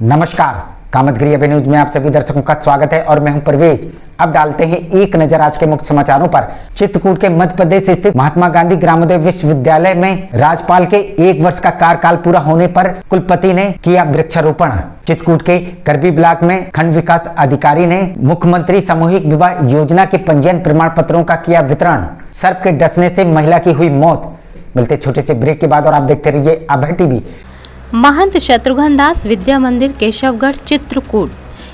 नमस्कार, कामतगिरी अभी न्यूज में आप सभी दर्शकों का स्वागत है और मैं हूं परवेज। अब डालते हैं एक नजर आज के मुख्य समाचारों पर। चित्रकूट के मध्य प्रदेश स्थित महात्मा गांधी ग्रामोदय विश्वविद्यालय में राज्यपाल के 1 वर्ष का कार्यकाल पूरा होने पर कुलपति ने किया वृक्षारोपण। चित्रकूट के करबी ब्लॉक में खंड विकास अधिकारी ने मुख्यमंत्री सामूहिक विवाह योजना के पंजीयन प्रमाण पत्रों का किया वितरण। सर्प के डसने से महिला की हुई मौत। मिलते छोटे से ब्रेक के बाद और आप देखते रहिए अभय टीवी। महंत शत्रुघ्न दास विद्या मंदिर केशवगढ़ चित्रकूट,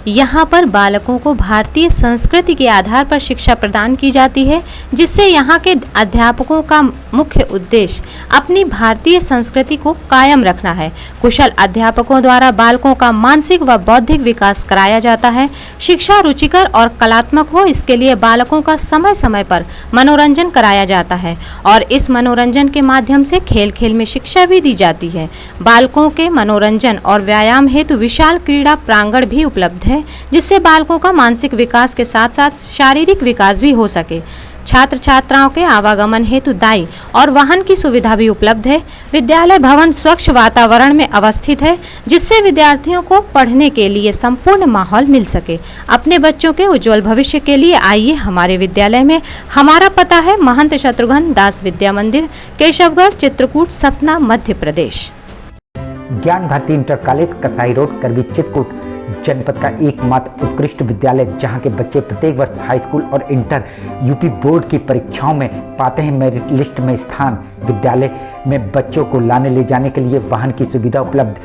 यहाँ पर बालकों को भारतीय संस्कृति के आधार पर शिक्षा प्रदान की जाती है, जिससे यहाँ के अध्यापकों का मुख्य उद्देश्य अपनी भारतीय संस्कृति को कायम रखना है। कुशल अध्यापकों द्वारा बालकों का मानसिक व बौद्धिक विकास कराया जाता है। शिक्षा रुचिकर और कलात्मक हो, इसके लिए बालकों का समय समय पर मनोरंजन कराया जाता है और इस मनोरंजन के माध्यम से खेल खेल में शिक्षा भी दी जाती है। बालकों के मनोरंजन और व्यायाम हेतु विशाल क्रीड़ा प्रांगण भी उपलब्ध है, जिससे बालकों का मानसिक विकास के साथ साथ शारीरिक विकास भी हो सके। छात्र छात्राओं के आवागमन हेतु दाई और वाहन की सुविधा भी उपलब्ध है। विद्यालय भवन स्वच्छ वातावरण में अवस्थित है, जिससे विद्यार्थियों को पढ़ने के लिए संपूर्ण माहौल मिल सके। अपने बच्चों के उज्जवल भविष्य के लिए आइए हमारे विद्यालय में। हमारा पता है महंत शत्रुघ्न दास विद्या मंदिर केशवगढ़ चित्रकूट सतना मध्य प्रदेश। ज्ञान भारती इंटर कॉलेज कसाई रोड करबी चित्रकूट जनपद का एकमात्र उत्कृष्ट विद्यालय, जहां के बच्चे प्रत्येक वर्ष हाई स्कूल और इंटर यूपी बोर्ड की परीक्षाओं में पाते हैं मेरिट लिस्ट में स्थान। विद्यालय में बच्चों को लाने ले जाने के लिए वाहन की सुविधा उपलब्ध।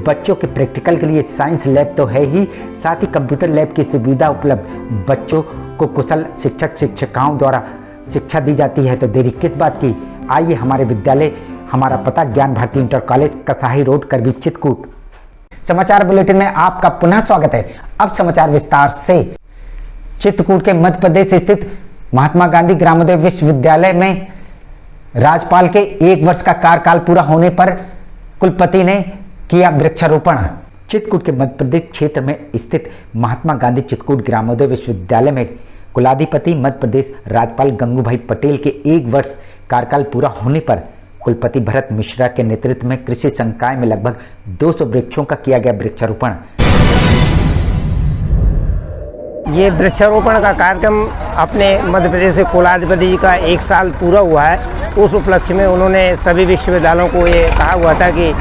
बच्चों के प्रैक्टिकल के लिए साइंस लैब तो है ही, साथ ही कंप्यूटर लैब की सुविधा उपलब्ध। बच्चों को कुशल शिक्षक शिक्षिकाओं द्वारा शिक्षा दी जाती है, तो देरी किस बात की। आइए हमारे विद्यालय, हमारा पता ज्ञान भारती इंटर कॉलेज कसाई रोड करबी चित्रकूट। समाचार बुलेटिन में आपका पुनः स्वागत है। अब समाचार विस्तार से। चित्रकूट के मध्य प्रदेश स्थित महात्मा गांधी ग्रामोदय विश्वविद्यालय में राज्यपाल के 1 वर्ष का कार्यकाल पूरा होने पर कुलपति ने किया वृक्षारोपण। चित्रकूट के मध्य प्रदेश क्षेत्र में स्थित महात्मा गांधी चित्रकूट ग्रामोदय विश्वविद्यालय में कुलाधिपति मध्य प्रदेश राज्यपाल गंगूभाई पटेल के 1 वर्ष कार्यकाल पूरा होने पर कुलपति भरत मिश्रा के नेतृत्व में कृषि संकाय में लगभग 200 वृक्षों का किया गया वृक्षारोपण। ये वृक्षारोपण का कार्यक्रम अपने मध्य प्रदेश के कुलाधिपति जी का 1 साल पूरा हुआ है। उस उपलक्ष्य में उन्होंने सभी विश्वविद्यालयों को ये कहा हुआ था कि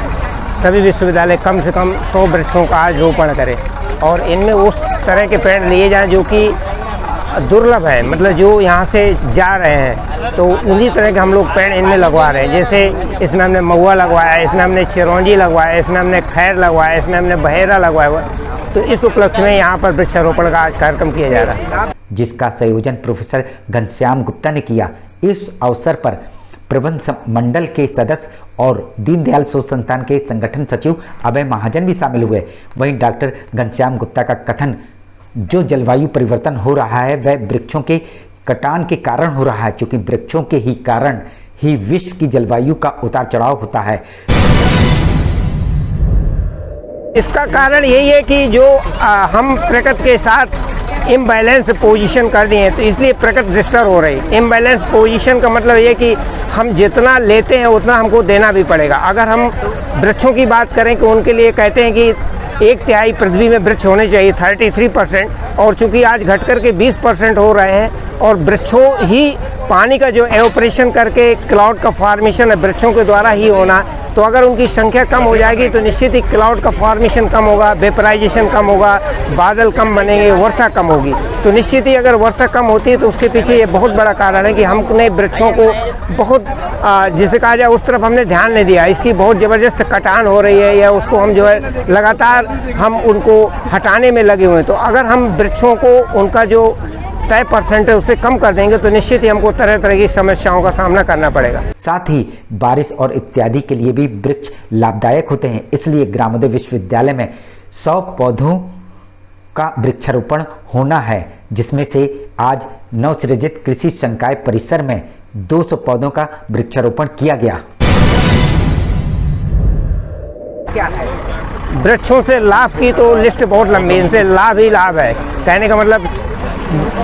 सभी विश्वविद्यालय कम से कम 100 वृक्षों का आज रोपण करें और इनमें उस तरह के पेड़ लिए जाएं जो कि दुर्लभ है, मतलब जो यहाँ से जा रहे हैं तो उन्हीं तरह के हम लोग पेड़ इनमें लगवा रहे हैं। जैसे इसमें हमने महुआ लगवाया है, इसमें हमने चिरौंजी लगवाया है, इसमें हमने खैर लगवाया है, इसमें हमने बहेरा लगवाया हुआ है। तो इस उपलक्ष्य में यहाँ पर वृक्षारोपण का आज कार्यक्रम किया जा रहा है, जिसका संयोजन प्रोफेसर घनश्याम गुप्ता ने किया। इस अवसर पर प्रबंध मंडल के सदस्य और दीनदयाल शोध संस्थान के संगठन सचिव अभय महाजन भी शामिल हुए। वहीं डॉक्टर घनश्याम गुप्ता का कथन, जो जलवायु परिवर्तन हो रहा है वह वृक्षों के कटान के कारण हो रहा है, क्योंकि वृक्षों के ही कारण ही विश्व की जलवायु का उतार चढ़ाव होता है। इसका कारण यही है कि जो हम प्रकृति के साथ इम्बैलेंस पोजीशन कर दिए हैं, तो इसलिए प्रकृति डिस्टर्ब हो रही है। इम्बैलेंस पोजीशन का मतलब ये कि हम जितना लेते हैं उतना हमको देना भी पड़ेगा। अगर हम वृक्षों की बात करें कि उनके लिए कहते हैं कि 1/3 पृथ्वी में वृक्ष होने चाहिए, 33%, और चूंकि आज घट करके 20% हो रहे हैं और वृक्षों ही पानी का जो एवोपरेशन करके क्लाउड का फॉर्मेशन है वृक्षों के द्वारा ही होना, तो अगर उनकी संख्या कम हो जाएगी तो निश्चित ही क्लाउड का फॉर्मेशन कम होगा, वेपराइजेशन कम होगा, बादल कम बनेंगे, वर्षा कम होगी। तो निश्चित ही अगर वर्षा कम होती है तो उसके पीछे ये बहुत बड़ा कारण है कि हमने वृक्षों को बहुत जिसे कहा जाए उस तरफ हमने ध्यान नहीं दिया। इसकी बहुत ज़बरदस्त कटान हो रही है या उसको हम जो है लगातार हम उनको हटाने में लगे हुए हैं। तो अगर हम वृक्षों को उनका जो तय % है उससे कम कर देंगे तो निश्चित ही हमको तरह तरह की समस्याओं का सामना करना पड़ेगा। साथ ही बारिश और इत्यादि के लिए भी वृक्ष लाभदायक होते हैं, इसलिए ग्रामोदय विश्वविद्यालय में 100 पौधों का वृक्षारोपण होना है, जिसमें से आज नवसृजित कृषि संकाय परिसर में 200 पौधों का वृक्षारोपण किया गया। क्या है वृक्षों से लाभ की तो लिस्ट बहुत लंबी, इनसे लाभ ही लाभ है। कहने का मतलब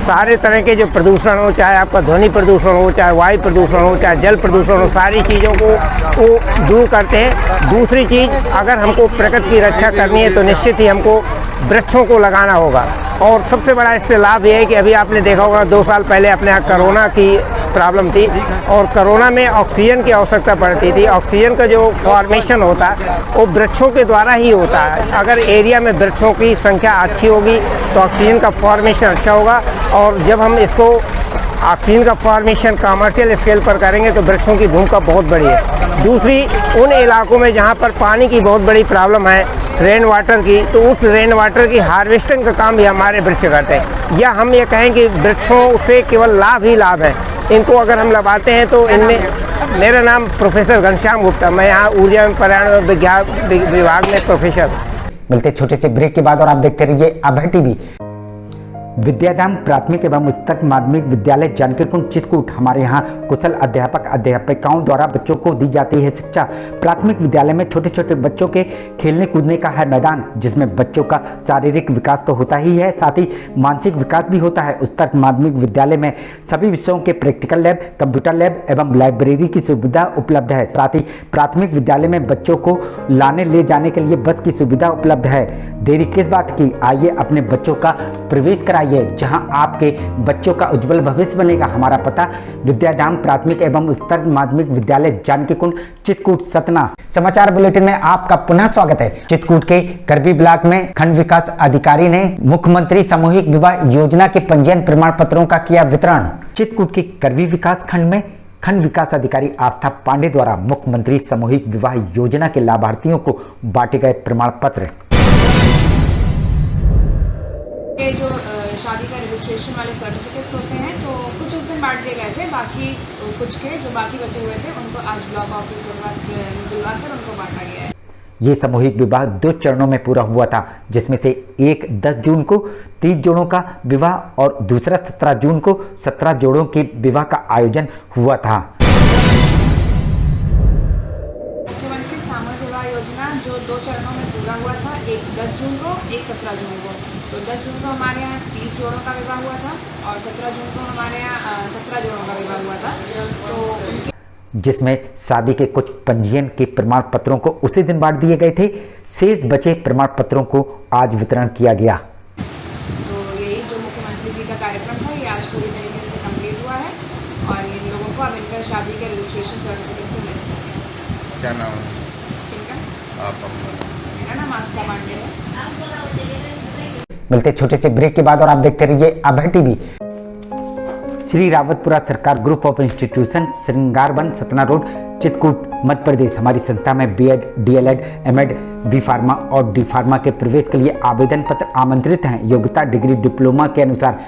सारे तरह के जो प्रदूषण हो, चाहे आपका ध्वनि प्रदूषण हो, चाहे वायु प्रदूषण हो, चाहे जल प्रदूषण हो, सारी चीज़ों को वो दूर करते हैं। दूसरी चीज़, अगर हमको प्रकृति की रक्षा करनी है तो निश्चित ही हमको वृक्षों को लगाना होगा। और सबसे बड़ा इससे लाभ ये है कि अभी आपने देखा होगा 2 साल पहले अपने यहाँ कोरोना की प्रॉब्लम थी और कोरोना में ऑक्सीजन की आवश्यकता पड़ती थी। ऑक्सीजन का जो फॉर्मेशन होता है वो वृक्षों के द्वारा ही होता है। अगर एरिया में वृक्षों की संख्या अच्छी होगी तो ऑक्सीजन का फॉर्मेशन अच्छा होगा, और जब हम इसको ऑक्सीजन का फॉर्मेशन कमर्शियल स्केल पर करेंगे तो वृक्षों की भूमिका बहुत बड़ी है। दूसरी, उन इलाकों में जहाँ पर पानी की बहुत बड़ी प्रॉब्लम है, रेन वाटर की, तो उस रेन वाटर की हार्वेस्टिंग का काम भी हमारे वृक्ष करते हैं। या हम ये कहें कि वृक्षों से केवल लाभ ही लाभ है। इनको अगर हम लगाते हैं तो इनमें, मेरा नाम प्रोफेसर घनश्याम गुप्ता, मैं यहाँ ऊर्जा एवं पर्यावरण और विज्ञान विभाग में प्रोफेसर हूँ। मिलते छोटे से ब्रेक के बाद और आप देखते रहिए अभय टीवी। विद्याधाम प्राथमिक एवं उच्चतर माध्यमिक विद्यालय जानकीकुंड चित्रकूट, हमारे यहाँ कुशल अध्यापक अध्यापिकाओं द्वारा बच्चों को दी जाती है शिक्षा। प्राथमिक विद्यालय में छोटे छोटे बच्चों के खेलने कूदने का है मैदान, जिसमें बच्चों का शारीरिक विकास तो होता ही है, साथ ही मानसिक विकास भी होता है। उच्चतर माध्यमिक विद्यालय में सभी विषयों के प्रैक्टिकल लैब, कंप्यूटर लैब एवं लाइब्रेरी की सुविधा उपलब्ध है। साथ ही प्राथमिक विद्यालय में बच्चों को लाने ले जाने के लिए बस की सुविधा उपलब्ध है। देरी किस बात की, आइए अपने बच्चों का प्रवेश कराइए, जहां आपके बच्चों का उज्जवल भविष्य बनेगा। हमारा पता विद्याधाम प्राथमिक एवं उच्चतर माध्यमिक विद्यालय जानकीकुंड चित्रकूट सतना। समाचार बुलेटिन में आपका पुनः स्वागत है। चित्रकूट के करबी ब्लॉक में खंड विकास अधिकारी ने मुख्यमंत्री सामूहिक विवाह योजना के पंजीयन प्रमाण पत्रों का किया वितरण। चित्रकूट के करबी विकास खंड में खंड विकास अधिकारी आस्था पांडे द्वारा मुख्यमंत्री सामूहिक विवाह योजना के लाभार्थियों को बांटे गए प्रमाण पत्र। के जो शादी का रजिस्ट्रेशन वाले सर्टिफिकेट्स होते हैं तो कुछ उस दिन बांट दिए गए थे, बाकी कुछ के जो बाकी बचे हुए थे उनको आज ब्लॉक ऑफिस बुलवाकर उनको बांटा गया है। ये सामूहिक विवाह 2 चरणों में पूरा हुआ था, जिसमें से एक 10 जून को 30 जोड़ों का विवाह और दूसरा 17 जून को 17 जोड़ों के विवाह का आयोजन हुआ था। मुख्यमंत्री सामूहिक विवाह योजना जो 2 चरणों में पूरा हुआ था, एक 10 जून को, एक 17 जून को। तो 10 जून को हमारे यहाँ 30 जोड़ों का विवाह हुआ था और 17 जून को हमारे यहाँ 17 जोड़ों का विवाह हुआ था। तो उनके जिसमें शादी के कुछ पंजीयन के प्रमाण पत्रों को उसी दिन बांट दिए गए थे। शेष बचे प्रमाण पत्रों को आज वितरण किया गया। तो यही जो मुख्यमंत्री जी का कार्यक्रम था ये आज पूरी तरीके से कंप्लीट हुआ है और इन लोगों को अब इनका शादी के रजिस्ट्रेशन सर्टिफिकेट से मिले। क्या नाम है किनका? आपका? मेरा नाम आस्था पांडे है। मिलते छोटे से ब्रेक के बाद और आप देखते रहिए Abhay TV. Shri Rawatpura Sarkar group of institution Shringarvan Satna road Chitrakoot Madhya Pradesh, हमारी संस्था में BEd, DElEd, MEd, B pharma और डी फार्मा के प्रवेश के लिए आवेदन पत्र आमंत्रित हैं। योग्यता डिग्री डिप्लोमा के अनुसार।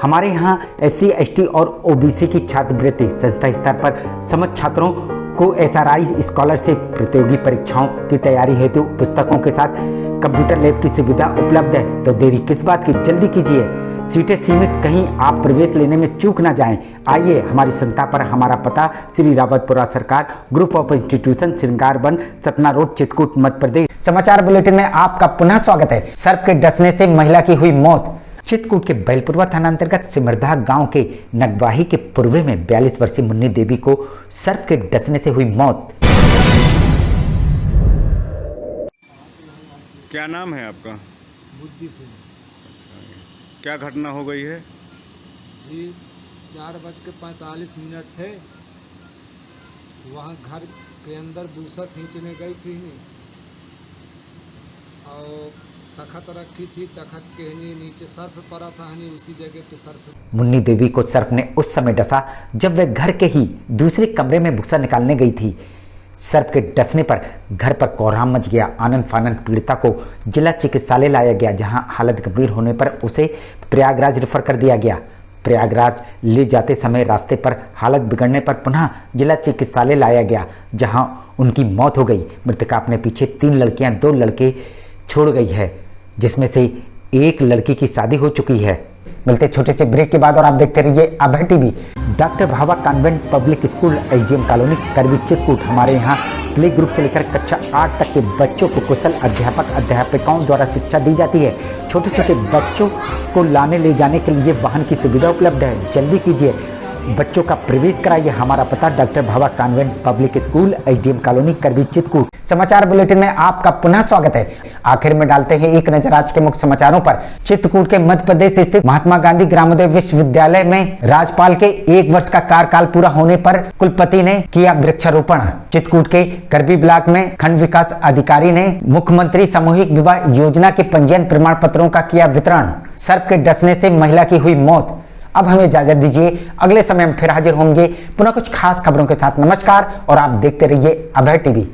हमारे यहाँ SC, ST और OBC की छात्रवृत्ति संस्था स्तर पर समस्त छात्रों को SRI स्कॉलरशिप, प्रतियोगी परीक्षाओं की तैयारी हेतु पुस्तकों के साथ कंप्यूटर लैब की सुविधा उपलब्ध है। तो देरी किस बात की, जल्दी कीजिए, सीटें सीमित, कहीं आप प्रवेश लेने में चूक ना जाएं। आइए हमारी संस्था पर। हमारा पता Shri Rawatpura Sarkar group of institution Shringarvan Satna road Chitrakoot Madhya Pradesh. समाचार बुलेटिन में आपका पुनः स्वागत है। सर्प के डसने से महिला की हुई मौत। चित्रकूट के बैलपुरवा थाना अंतर्गत सिमरधा गांव के नगवाही के पूर्व में 42 वर्षीय मुन्नी देवी को सर्प के डसने से हुई मौत। क्या नाम है आपका? बुद्धि सिंह क्या घटना हो गई है? जी 4:45 थे, वहाँ घर के अंदर दूसरा खींचने गई थी और तखत रखी थी, तखत के नीचे सर्फ पड़ा था, उसी जगह पे सर्फ। मुन्नी देवी को सर्प ने उस समय डसा जब वह घर के ही दूसरे कमरे में भूसा निकालने गई थी। सर्प के डसने पर घर पर कोहराम मच गया। आनंद फानंद पीड़िता को जिला चिकित्सालय लाया गया, जहां हालत गंभीर होने पर उसे प्रयागराज रेफर कर दिया गया। प्रयागराज ले जाते समय रास्ते पर हालत बिगड़ने पर पुनः जिला चिकित्सालय लाया गया, जहां उनकी मौत हो गई। मृतका अपने पीछे 3 लड़कियां 2 लड़के छोड़ गई है, जिसमें से एक लड़की की शादी हो चुकी है। मिलते छोटे से ब्रेक के बाद और आप देखते रहिए Abhay TV. Doctor Bhabha convent public school, SDM colony, Karvi Chitrakoot, हमारे यहाँ प्ले ग्रुप से लेकर कक्षा 8 तक के बच्चों को कुशल अध्यापक अध्यापिकाओं द्वारा शिक्षा दी जाती है। छोटे छोटे बच्चों को लाने ले जाने के लिए वाहन की सुविधा उपलब्ध है। जल्दी कीजिए, बच्चों का प्रवेश कराइए। हमारा पता doctor Bhabha convent public school, SDM colony, Karvi, Chitrakoot. समाचार बुलेटिन में आपका पुनः स्वागत है। आखिर में डालते हैं एक नजर आज के मुख्य समाचारों पर। चित्रकूट के मध्य प्रदेश स्थित महात्मा गांधी ग्रामोदय विश्वविद्यालय में राज्यपाल के 1 वर्ष का कार्यकाल पूरा होने पर कुलपति ने किया वृक्षारोपण। चित्रकूट के करबी ब्लॉक में खंड विकास अधिकारी ने मुख्यमंत्री सामूहिक विवाह योजना के पंजीयन प्रमाण पत्रों का किया वितरण। सर्प के डसने से महिला की हुई मौत। अब हमें इजाजत दीजिए, अगले समय हम फिर हाजिर होंगे पुनः कुछ खास खबरों के साथ। नमस्कार और आप देखते रहिए अभय टीवी।